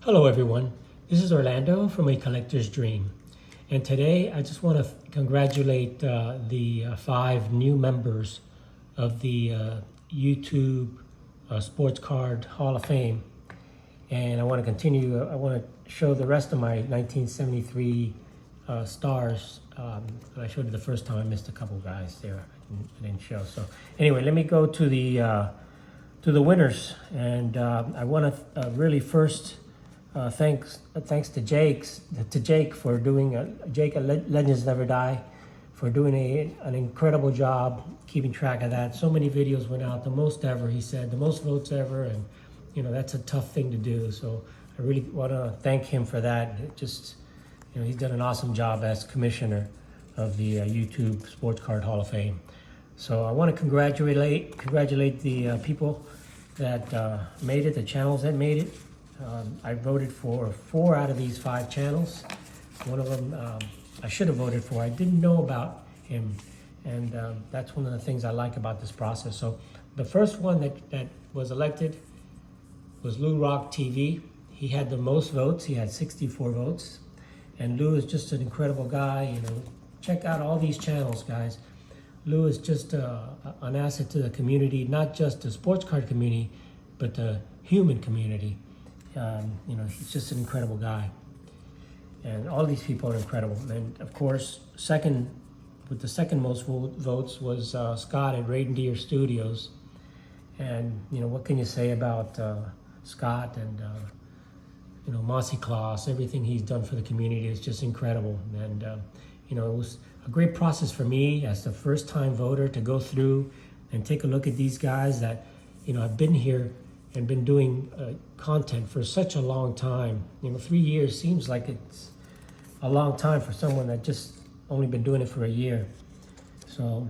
Hello everyone, this is Orlando from A Collector's Dream, and today I just want to congratulate the 5 new members of the YouTube Sportscard Hall of Fame, and I want to continue, I want to show the rest of my 1973 stars that I showed you the first time. I missed a couple guys there I didn't show. So anyway, let me go to the winners, and I want to really first thanks to Jake for doing Jake Legends Never Die for doing an incredible job keeping track of that. So many videos went out, the most ever, he said, the most votes ever, and you know that's a tough thing to do. So I really want to thank him for that. He's done an awesome job as commissioner of the YouTube Sportscard Hall of Fame. So I want to congratulate the people that made it, the channels that made it. I voted for 4 out of these 5 channels. One of them I should have voted for. I didn't know about him, and that's one of the things I like about this process. So the first one that was elected was Lou Rock TV. He had the most votes. He had 64 votes, and Lou is just an incredible guy. Check out all these channels, guys. Lou is just an asset to the community, not just the sports card community, but the human community. He's just an incredible guy, and all these people are incredible. And of course, with the second most votes was Scott at Reindeer Studios. And what can you say about Scott and Mossy Claus? Everything he's done for the community is just incredible. And it was a great process for me as the first time voter to go through and take a look at these guys that I've been here and been doing content for such a long time. 3 years seems like it's a long time for someone that just only been doing it for a year. So,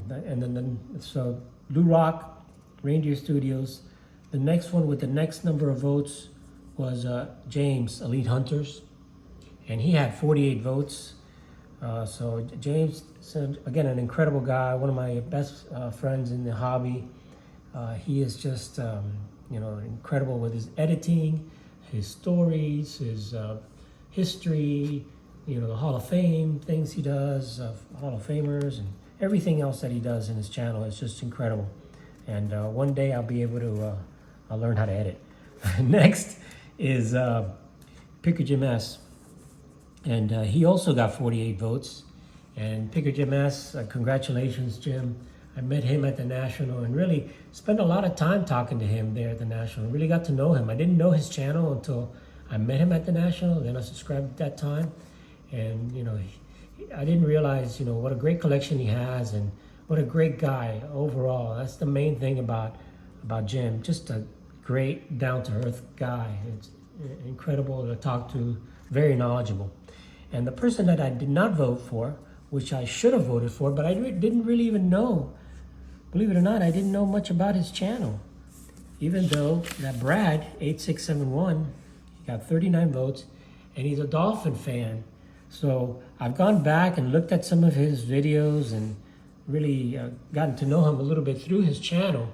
so Lou Rock, Reindeer Studios. The next one with the next number of votes was James, Elite Hunters, and he had 48 votes. So James, again, an incredible guy, one of my best friends in the hobby. He is just incredible with his editing, his stories, his history, the Hall of Fame things he does, Hall of Famers, and everything else that he does in his channel is just incredible. And one day I'll be able to I'll learn how to edit. Next is Picker Jim S. And he also got 48 votes. And Picker Jim S, congratulations, Jim. I met him at the National and really spent a lot of time talking to him there at the National. Really got to know him. I didn't know his channel until I met him at the National. Then I subscribed at that time. And, I didn't realize, what a great collection he has and what a great guy overall. That's the main thing about Jim. Just a great, down-to-earth guy. It's incredible to talk to, very knowledgeable. And the person that I did not vote for, which I should have voted for, but I didn't really even know. Believe it or not, I didn't know much about his channel. Even though that Brad, 8671, he got 39 votes, and he's a Dolphin fan. So I've gone back and looked at some of his videos and really gotten to know him a little bit through his channel.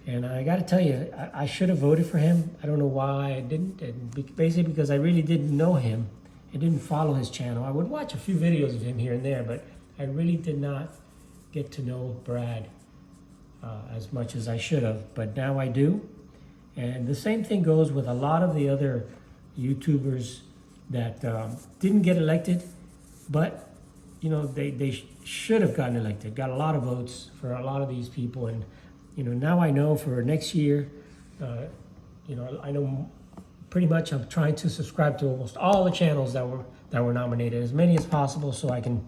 And I got to tell you, I should have voted for him. I don't know why I didn't, and basically because I really didn't know him. I didn't follow his channel. I would watch a few videos of him here and there, but I really did not get to know Brad as much as I should have, but now I do. And the same thing goes with a lot of the other YouTubers that didn't get elected, but they should have gotten elected, got a lot of votes for a lot of these people. And now I know for next year, I know pretty much I'm trying to subscribe to almost all the channels that were nominated, as many as possible, so I can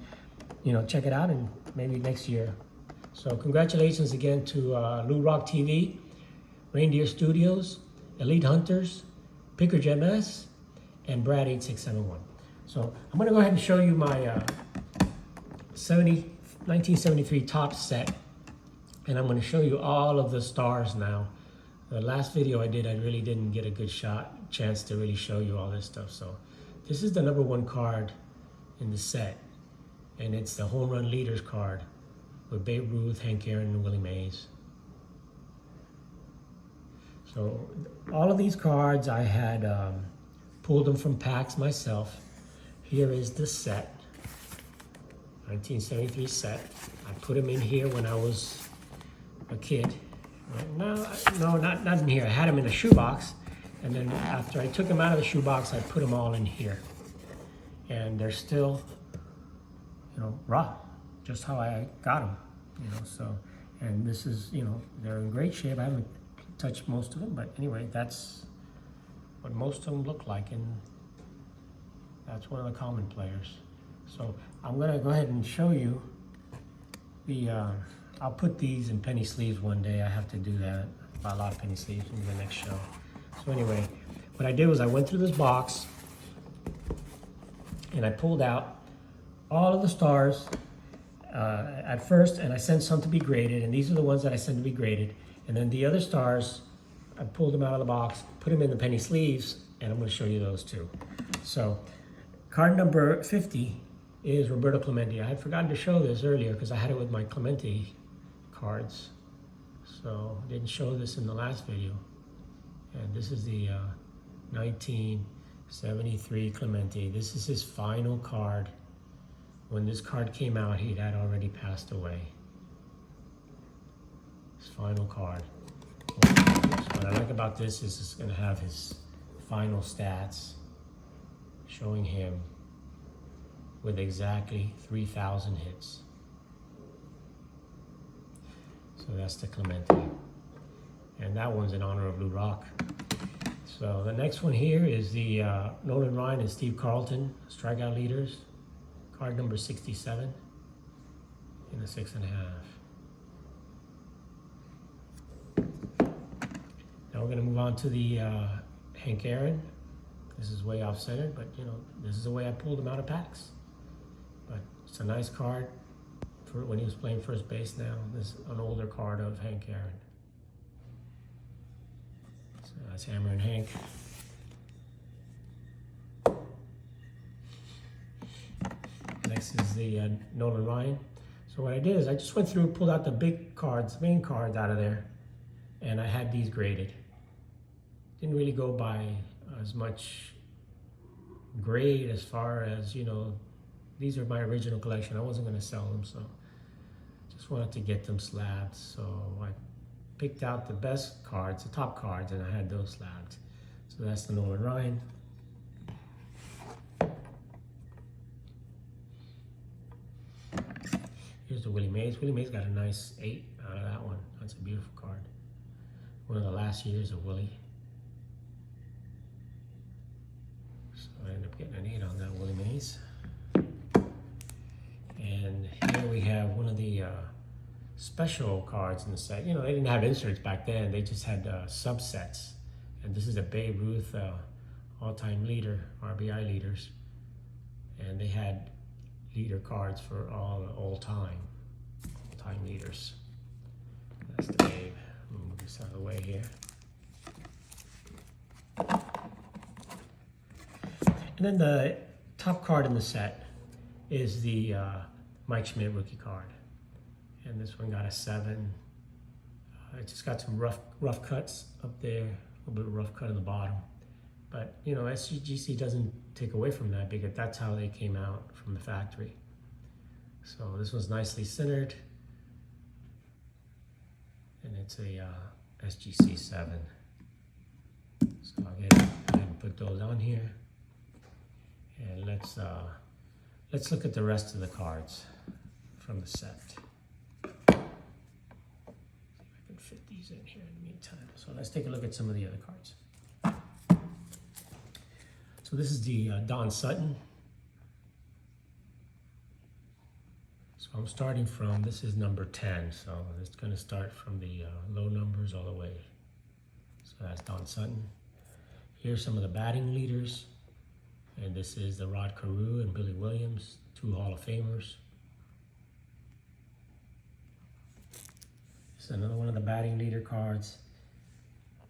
check it out and maybe next year. So congratulations again to Lou Rock TV, Reindeer Studios, Elite Hunters, Picker Jim S, and Brad 8671. So I'm going to go ahead and show you my 1973 top set, and I'm going to show you all of the stars now. The last video I did, I really didn't get a good chance to really show you all this stuff. So this is the #1 card in the set, and it's the home run leaders card with Babe Ruth, Hank Aaron, and Willie Mays. So all of these cards I had pulled them from packs myself. Here is the set, 1973 set. I put them in here when I was a kid. No, not in here. I had them in a shoebox, and then after I took them out of the shoebox, I put them all in here. And they're still, raw, just how I got them, so, and this is, they're in great shape. I haven't touched most of them, but anyway, that's what most of them look like, and that's one of the common players. So I'm gonna go ahead and show you the, I'll put these in penny sleeves one day. I have to do that, buy a lot of penny sleeves in the next show. So anyway, what I did was I went through this box and I pulled out all of the stars at first, and I sent some to be graded, and these are the ones that I sent to be graded. And then the other stars, I pulled them out of the box, put them in the penny sleeves, and I'm going to show you those too. So card number 50 is Roberto Clemente. I had forgotten to show this earlier because I had it with my Clemente cards. So I didn't show this in the last video. And this is the 1973 Clemente. This is his final card. When this card came out, he had already passed away. His final card. What I like about this is it's going to have his final stats showing him with exactly 3,000 hits. So that's the Clemente. And that one's in honor of Lou Rock. So the next one here is the Nolan Ryan and Steve Carlton strikeout leaders. Card number 67 in the 6.5. Now we're going to move on to the Hank Aaron. This is way off center, but this is the way I pulled him out of packs. But it's a nice card for when he was playing first base. Now this is an older card of Hank Aaron. So that's Hammer and Hank. Next is the Nolan Ryan. So what I did is I just went through, pulled out the big cards, main cards out of there, and I had these graded. Didn't really go by as much grade as far as, these are my original collection. I wasn't going to sell them, so just wanted to get them slabbed. So I picked out the best cards, the top cards, and I had those slabbed. So that's the Nolan Ryan. Here's the Willie Mays. Willie Mays got a nice 8 out of that one. That's a beautiful card. One of the last years of Willie. So I ended up getting an 8 on that Willie Mays. And here we have one of the special cards in the set. They didn't have inserts back then. They just had subsets. And this is a Babe Ruth all-time leader, RBI leaders. And they had leader cards for all time leaders. That's the Babe. I'll move this out of the way here. And then the top card in the set is the Mike Schmidt rookie card. And this one got a 7. It just got some rough cuts up there, a little bit of rough cut in the bottom. But, SGC doesn't take away from that because that's how they came out from the factory. So this one's nicely centered. And it's a SGC 7. So I'll go ahead and put those on here. And let's look at the rest of the cards from the set. See if I can fit these in here in the meantime. So let's take a look at some of the other cards. So this is the Don Sutton. So I'm starting from, this is number 10. So it's going to start from the low numbers all the way. So that's Don Sutton. Here's some of the batting leaders. And this is the Rod Carew and Billy Williams, 2 Hall of Famers. This is another one of the batting leader cards.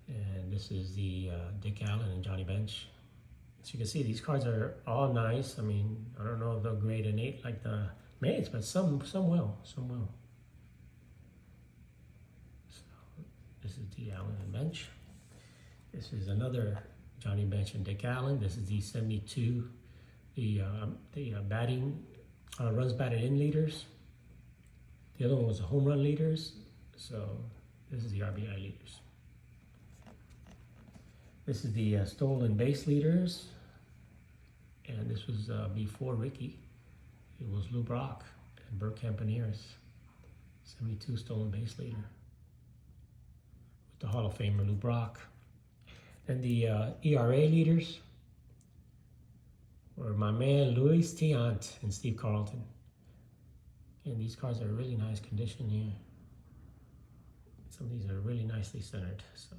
And this is the Dick Allen and Johnny Bench. So you can see these cards are all nice. I mean, I don't know if they'll grade an 8 like the Mays, but some will. So this is the Allen and Bench. This is another Johnny Bench and Dick Allen. This is the 72, the batting, runs batted in leaders. The other one was the home run leaders. So this is the RBI leaders. This is the stolen base leaders. And this was before Ricky. It was Lou Brock and Burt Campaneris. 72 stolen base leader. With the Hall of Famer Lou Brock. And the ERA leaders were my man Luis Tiant and Steve Carlton. And these cards are in really nice condition here. Some of these are really nicely centered. So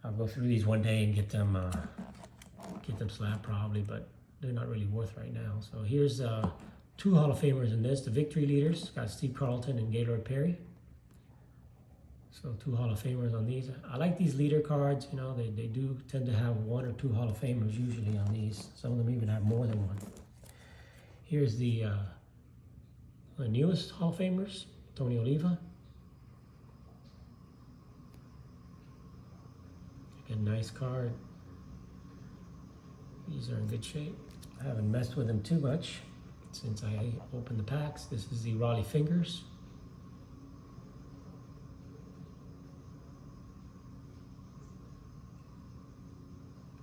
I'll go through these one day and get them slabbed probably, but they're not really worth right now. So here's 2 Hall of Famers in this. The victory leaders got Steve Carlton and Gaylord Perry. So 2 Hall of Famers on these. I like these leader cards. You know, they do tend to have 1 or 2 Hall of Famers usually on these. Some of them even have more than 1. Here's the newest Hall of Famers, Tony Oliva. Again, nice card. These are in good shape. I haven't messed with them too much since I opened the packs. This is the Raleigh Fingers.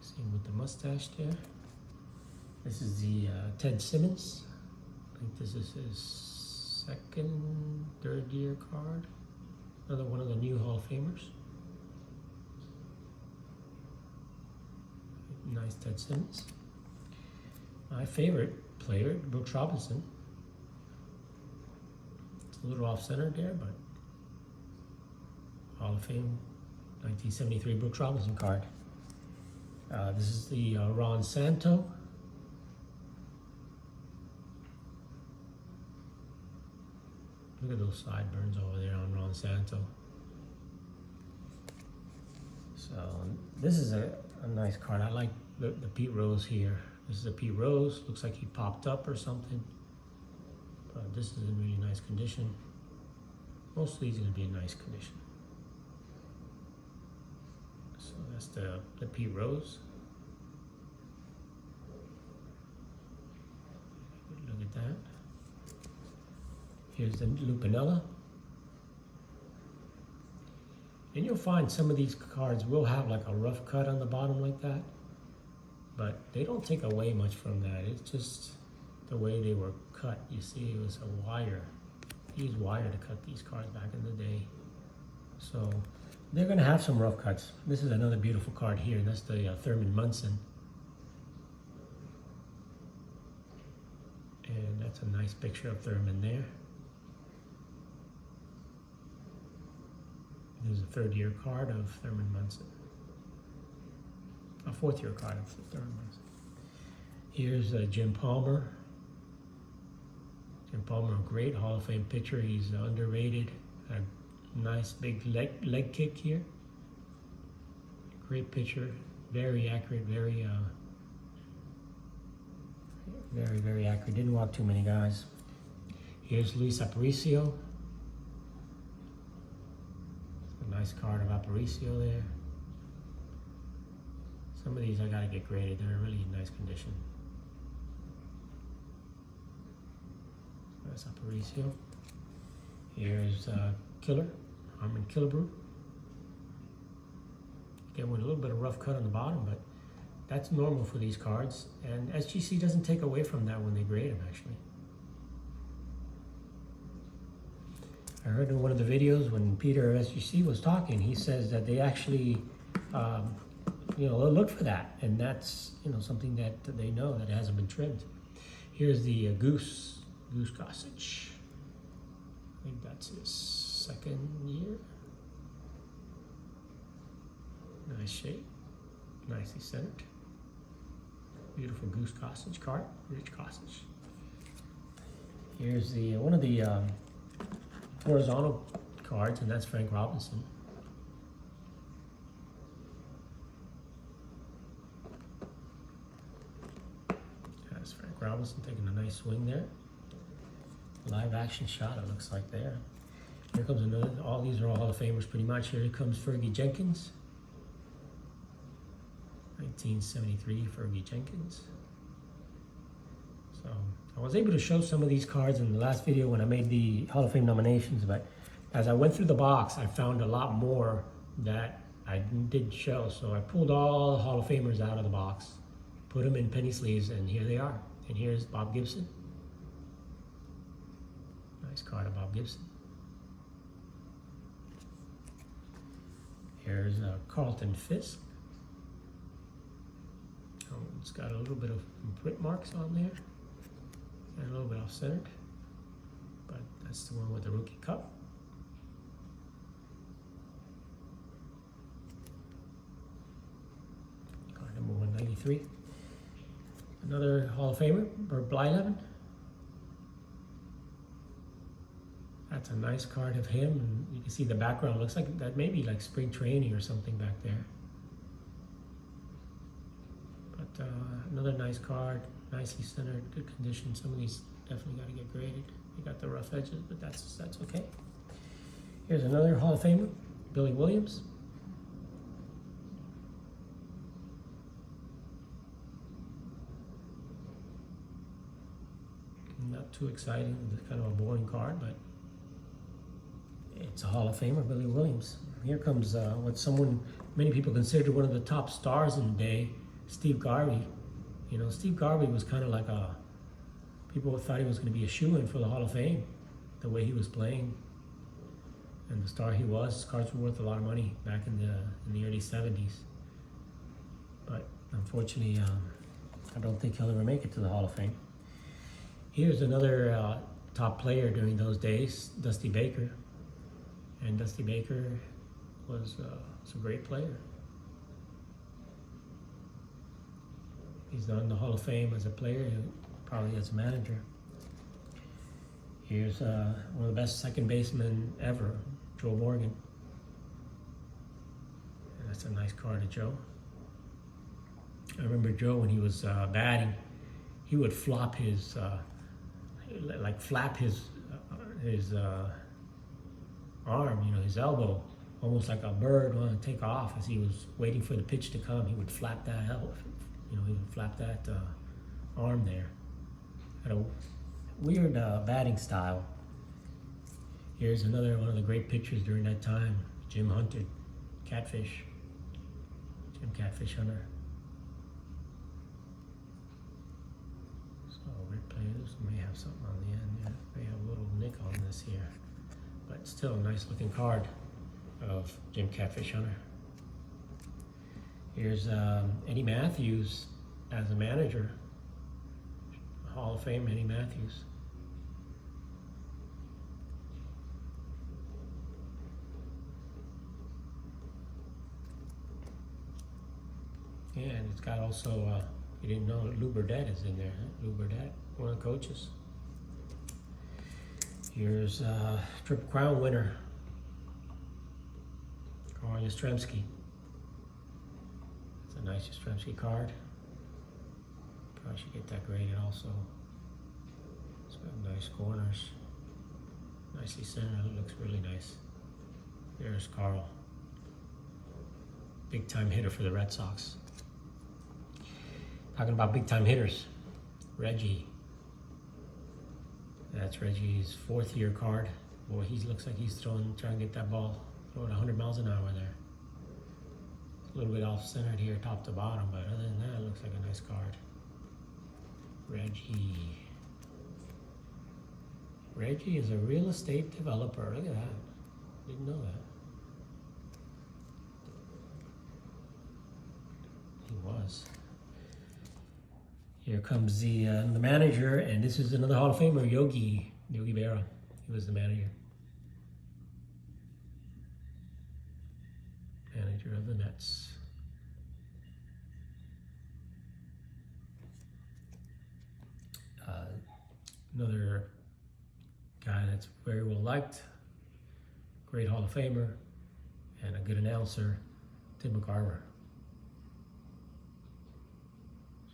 Same with the mustache there. This is the Ted Simmons. I think this is his 2nd, 3rd year card. Another one of the new Hall of Famers. Nice Ted Simmons. My favorite player, Brooks Robinson. It's a little off-center there, but Hall of Fame 1973 Brooks Robinson card. This is the Ron Santo. Look at those sideburns over there on Ron Santo. So this is a nice card. I like the Pete Rose here. This is a Pete Rose. Looks like he popped up or something. But this is in really nice condition. Most of these are going to be in nice condition. So that's the Pete Rose. Look at that. Here's the Lou Piniella. And you'll find some of these cards will have like a rough cut on the bottom like that, but they don't take away much from that. It's just the way they were cut. You see, it was a wire. He used wire to cut these cards back in the day. So they're gonna have some rough cuts. This is another beautiful card here. That's the Thurman Munson. And that's a nice picture of Thurman there. There's a 3rd year card of Thurman Munson. A 4th year card of Thurman Munson. Here's Jim Palmer. Jim Palmer, a great Hall of Fame pitcher. He's underrated. A nice big leg kick here. Great pitcher. Very accurate. Very accurate. Didn't walk too many guys. Here's Luis Aparicio. Nice card of Aparicio there. Some of these I gotta get graded. They're in really nice condition. That's Aparicio. Here's Killer, Harmon Killebrew. Again, with a little bit of rough cut on the bottom, but that's normal for these cards. And SGC doesn't take away from that when they grade them, actually. I heard in one of the videos when Peter SGC was talking, he says that they actually, look for that, and that's something that they know that it hasn't been trimmed. Here's the Goose Gossage. I think that's his 2nd year. Nice shape, nicely centered. Beautiful Goose Gossage card, Rich Gossage. Here's the one of the horizontal cards, and that's Frank Robinson. That's Frank Robinson taking a nice swing there. Live action shot, it looks like there. Here comes another, all these are all Hall of Famers pretty much. Here comes Fergie Jenkins. 1973 Fergie Jenkins. So I was able to show some of these cards in the last video when I made the Hall of Fame nominations, but as I went through the box, I found a lot more that I didn't show. So I pulled all the Hall of Famers out of the box, put them in penny sleeves, and here they are. And here's Bob Gibson. Nice card of Bob Gibson. Here's Carlton Fisk. Oh, it's got a little bit of print marks on there. And a little bit off-centered. But that's the one with the rookie cup. Card number 193. Another Hall of Famer, Bert Blyleven. That's a nice card of him, and you can see the background. Looks like that may be like spring training or something back there. But another nice card, nicely centered, good condition. Some of these definitely got to get graded. They got the rough edges, but that's okay. Here's another Hall of Famer, Billy Williams. Not too exciting, it's kind of a boring card, but it's a Hall of Famer, Billy Williams. Here comes what many people consider one of the top stars in the day, Steve Garvey. You know, Steve Garvey was kind of like people thought he was going to be a shoo-in for the Hall of Fame, the way he was playing and the star he was. His cards were worth a lot of money back in the early 70s. But unfortunately, I don't think he'll ever make it to the Hall of Fame. Here's another top player during those days, Dusty Baker. And Dusty Baker was a great player. He's not in the Hall of Fame as a player, probably as a manager. Here's one of the best second basemen ever, Joe Morgan. And that's a nice card of Joe. I remember Joe when he was batting, he would flop his, flap his arm, you know, his elbow, almost like a bird wanting to take off as he was waiting for the pitch to come. He would flap that elbow, you know, he would flap that arm there. Had a weird batting style. Here's another one of the great pitchers during that time, Jim Hunter, Catfish, Jim Catfish Hunter. So weird players may have something on the end. Yeah, may have a little nick on this here. But still a nice looking card of Jim Catfish Hunter. Here's Eddie Matthews as a manager. Hall of Fame, Eddie Matthews. Yeah, and it's got also, you didn't know Lou Burdett is in there, huh? Lou Burdett, one of the coaches. Here's Triple Crown winner, Carl Yastrzemski. It's a nice Yastrzemski card. Probably should get that graded also. It's got nice corners, nicely centered. It looks really nice. There's Carl, big time hitter for the Red Sox. Talking about big time hitters, Reggie. That's Reggie's fourth year card. Boy, he looks like he's trying to get that ball, throwing 100 miles an hour there. It's a little bit off centered here, top to bottom, but other than that, it looks like a nice card. Reggie. Reggie is a real estate developer. Look at that. Didn't know that. He was. Here comes the manager, and this is another Hall of Famer, Yogi Berra. He was the manager. Manager of the Mets. Another guy that's very well liked, great Hall of Famer, and a good announcer, Tim McCarver.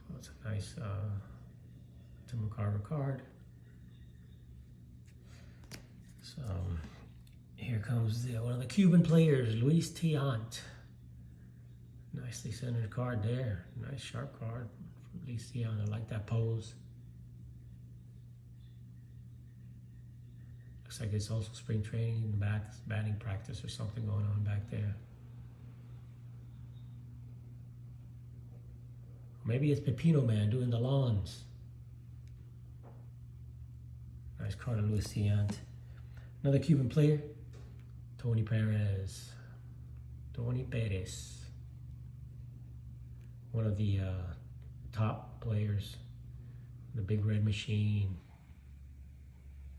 So it's a nice Tim McCarver card. So here comes one of the Cuban players, Luis Tiant. Nice Nicely centered card there. Nice sharp card from Leon. I like that pose. Looks like it's also spring training in the back, batting practice or something going on back there. Maybe it's Pepino Man doing the lawns. Nice card of Leon. Another Cuban player, Tony Perez. Tony Perez. One of the top players, the big red machine.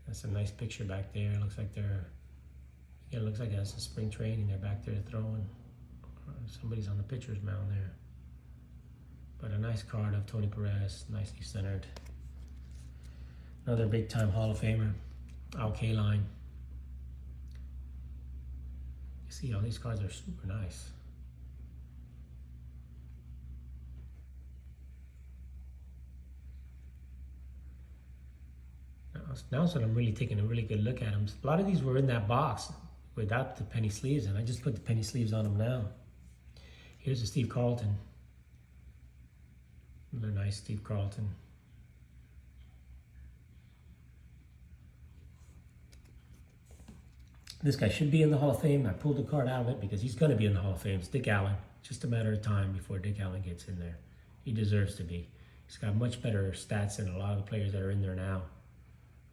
That's a nice picture back there. It looks like it looks like that's a spring training. They're back there throwing. Somebody's on the pitcher's mound there. But a nice card of Tony Perez, nicely centered. Another big time Hall of Famer, Al Kaline. You see all these cards are super nice. Now that I'm really taking a really good look at them, a lot of these were in that box without the penny sleeves, and I just put the penny sleeves on them now. Here's a Steve Carlton. Another nice Steve Carlton. This guy should be in the Hall of Fame. I pulled the card out of it because he's going to be in the Hall of Fame. It's Dick Allen. Just a matter of time before Dick Allen gets in there. He deserves to be. He's got much better stats than a lot of the players that are in there now,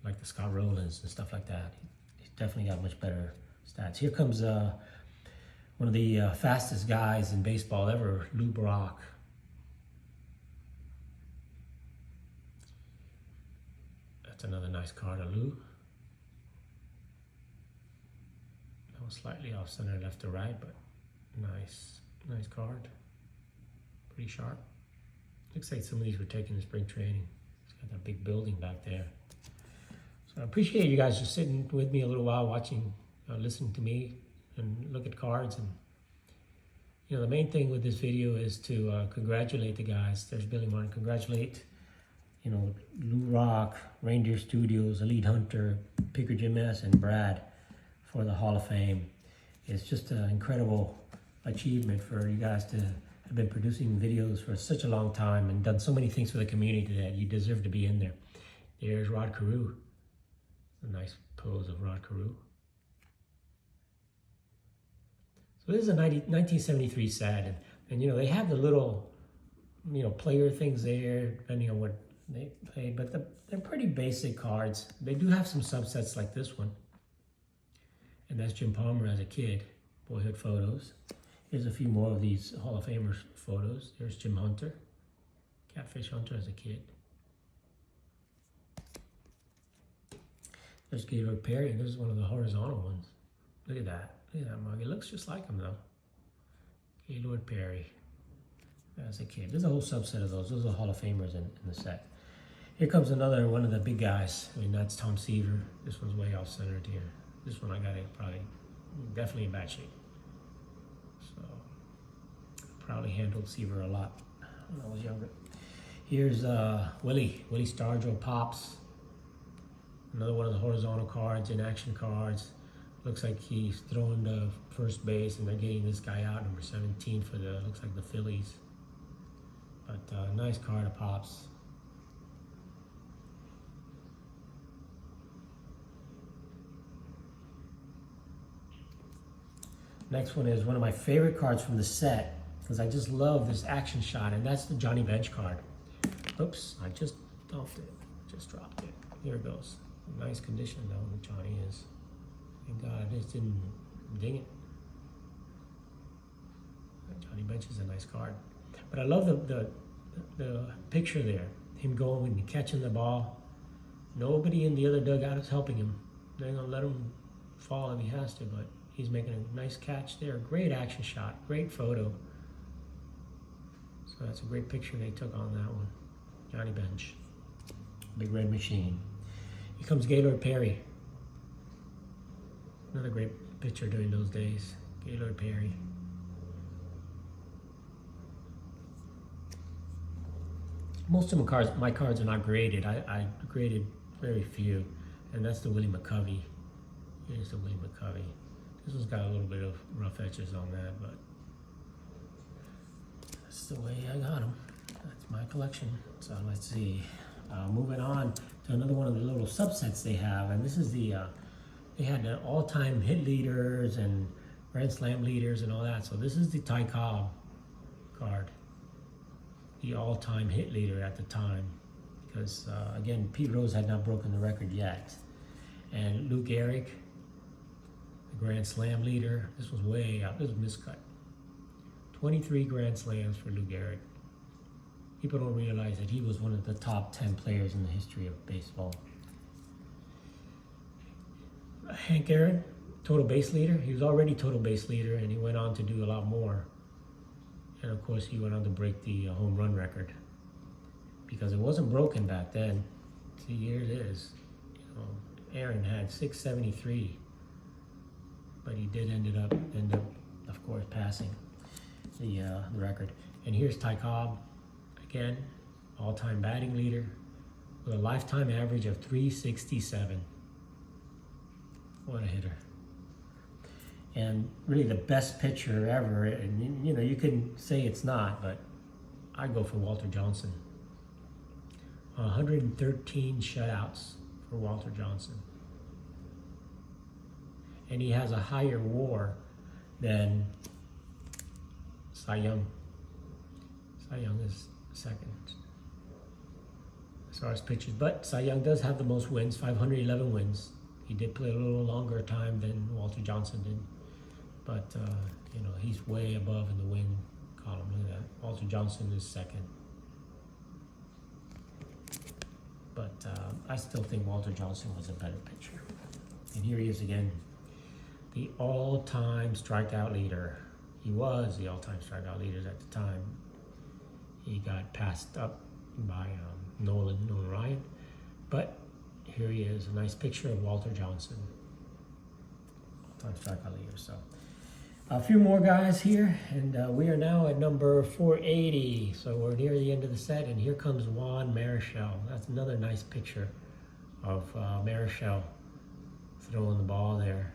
like the Scott Rowlands and stuff like that. He's definitely got much better stats. Here comes one of the fastest guys in baseball ever, Lou Brock. That's another nice card of Lou. That was slightly off center left to right, but nice card. Pretty sharp. Looks like some of these were taken in spring training. It's got that big building back there. So I appreciate you guys just sitting with me a little while, watching, listening to me and look at cards. And you know, the main thing with this video is to congratulate the guys. There's Billy Martin. Congratulate, you know, Lou Rock, Reindeer Studios, Elite Hunter, Picker Jim S, and Brad for the Hall of Fame. It's just an incredible achievement for you guys to have been producing videos for such a long time and done so many things for the community that you deserve to be in there. There's Rod Carew. A nice pose of Rod Carew. So this is a 1973 set, and you know, they have the little, you know, player things there depending on what they play, but they're pretty basic cards. They do have some subsets like this one, and that's Jim Palmer as a kid, boyhood photos. Here's a few more of these Hall of Famers photos. There's Jim Hunter, Catfish Hunter as a kid. There's Gaylord Perry. This is one of the horizontal ones. Look at that. Look at that mug. It looks just like him though. Gaylord Perry as a kid. There's a whole subset of those. Those are Hall of Famers in the set. Here comes another one of the big guys. I mean, that's Tom Seaver. This one's way off centered here. This one I got it definitely in bad shape. So probably handled Seaver a lot when I was younger. Here's Willie Stargell Pops. Another one of the horizontal cards, in action cards. Looks like he's throwing to first base and they're getting this guy out, number 17 for the, looks like the Phillies. But nice card of Pops. Next one is one of my favorite cards from the set because I just love this action shot, and that's the Johnny Bench card. Oops, I just dumped it, just dropped it. Here it goes. Nice condition though, Johnny is. Thank God I just didn't ding it. Johnny Bench is a nice card. But I love the picture there. Him going and catching the ball. Nobody in the other dugout is helping him. They're gonna let him fall if he has to, but he's making a nice catch there. Great action shot, great photo. So that's a great picture they took on that one. Johnny Bench, big red machine. Here comes Gaylord Perry. Another great picture during those days. Gaylord Perry. Most of my cards are not graded. I graded very few, and that's the Willie McCovey. Here's the Willie McCovey. This one's got a little bit of rough edges on that, but That's the way I got them. That's my collection. So let's see. Moving on to another one of the little subsets they have, and this is the they had the all-time hit leaders and Grand Slam leaders and all that. So this is the Ty Cobb card, the all-time hit leader at the time, because again, Pete Rose had not broken the record yet. And Lou Gehrig, the Grand Slam leader. This was way out. This was miscut. 23 Grand Slams for Lou Gehrig. People don't realize that he was one of the top 10 players in the history of baseball. Hank Aaron, total base leader. He was already total base leader, and he went on to do a lot more. And of course, he went on to break the home run record, because it wasn't broken back then. See, here it is. You know, Aaron had 673, but he did end up, of course, passing the record. And here's Ty Cobb, again, all-time batting leader with a lifetime average of 367. What a hitter. And really the best pitcher ever, and you know, you can say it's not, but I go for Walter Johnson. 113 shutouts for Walter Johnson. And he has a higher WAR than Cy Young. Cy Young is second as far as pitchers, but Cy Young does have the most wins, 511 wins. He did play a little longer time than Walter Johnson did, but you know, he's way above in the win column. Look at that. Walter Johnson is second, but I still think Walter Johnson was a better pitcher. And here he is again, the all-time strikeout leader. He was the all-time strikeout leader at the time. He got passed up by Nolan Ryan, but here he is, a nice picture of Walter Johnson, all-time strikeout leader. So a few more guys here, and we are now at number 480. So we're near the end of the set, and here comes Juan Marichal. That's another nice picture of Marichal throwing the ball there.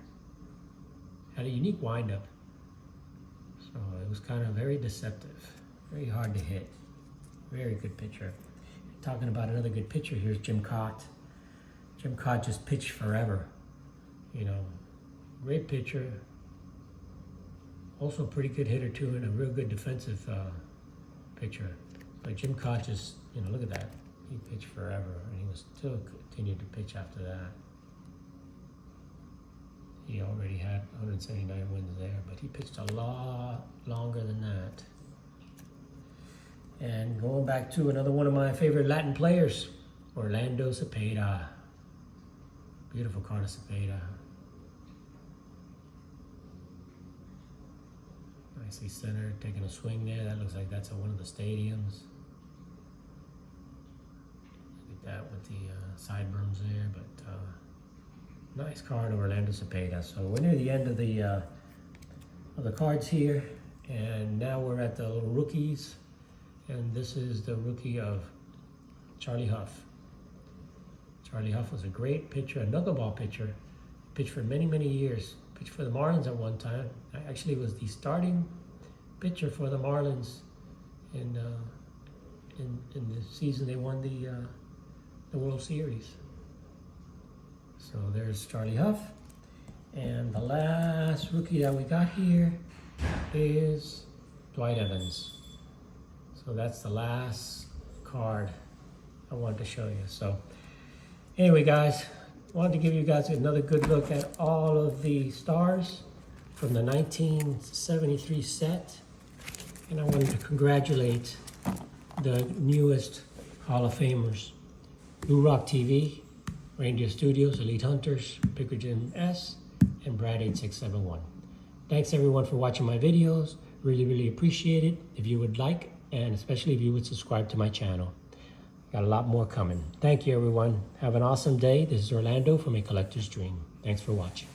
Had a unique windup, so it was kind of very deceptive, very hard to hit. Very good pitcher. Talking about another good pitcher, here's Jim Cott. Jim Cott just pitched forever. You know, great pitcher. Also a pretty good hitter too, and a real good defensive pitcher. But Jim Cott just, you know, look at that. He pitched forever, and he was still continued to pitch after that. He already had 179 wins there, but he pitched a lot longer than that. And going back to another one of my favorite Latin players, Orlando Cepeda. Beautiful card of Cepeda. Nicely centered, taking a swing there. That looks like that's at one of the stadiums. Look at that with the sideburns there, but nice card of Orlando Cepeda. So we're near the end of the cards here, and now we're at the little rookies. And this is the rookie of Charlie Hough. Charlie Hough was a great pitcher, a knuckleball pitcher. Pitched for many, many years. Pitched for the Marlins at one time. Actually was the starting pitcher for the Marlins in the season they won the World Series. So there's Charlie Hough. And the last rookie that we got here is Dwight Evans. So that's the last card I wanted to show you. So anyway, guys, wanted to give you guys another good look at all of the stars from the 1973 set. And I wanted to congratulate the newest Hall of Famers: Blue Rock TV, Reindeer Studios, Elite Hunters, Pickerton S, and Brad 8671. Thanks everyone for watching my videos. Really, really appreciate it. If you would like, and especially if you would subscribe to my channel. Got a lot more coming. Thank you, everyone. Have an awesome day. This is Orlando from A Collector's Dream. Thanks for watching.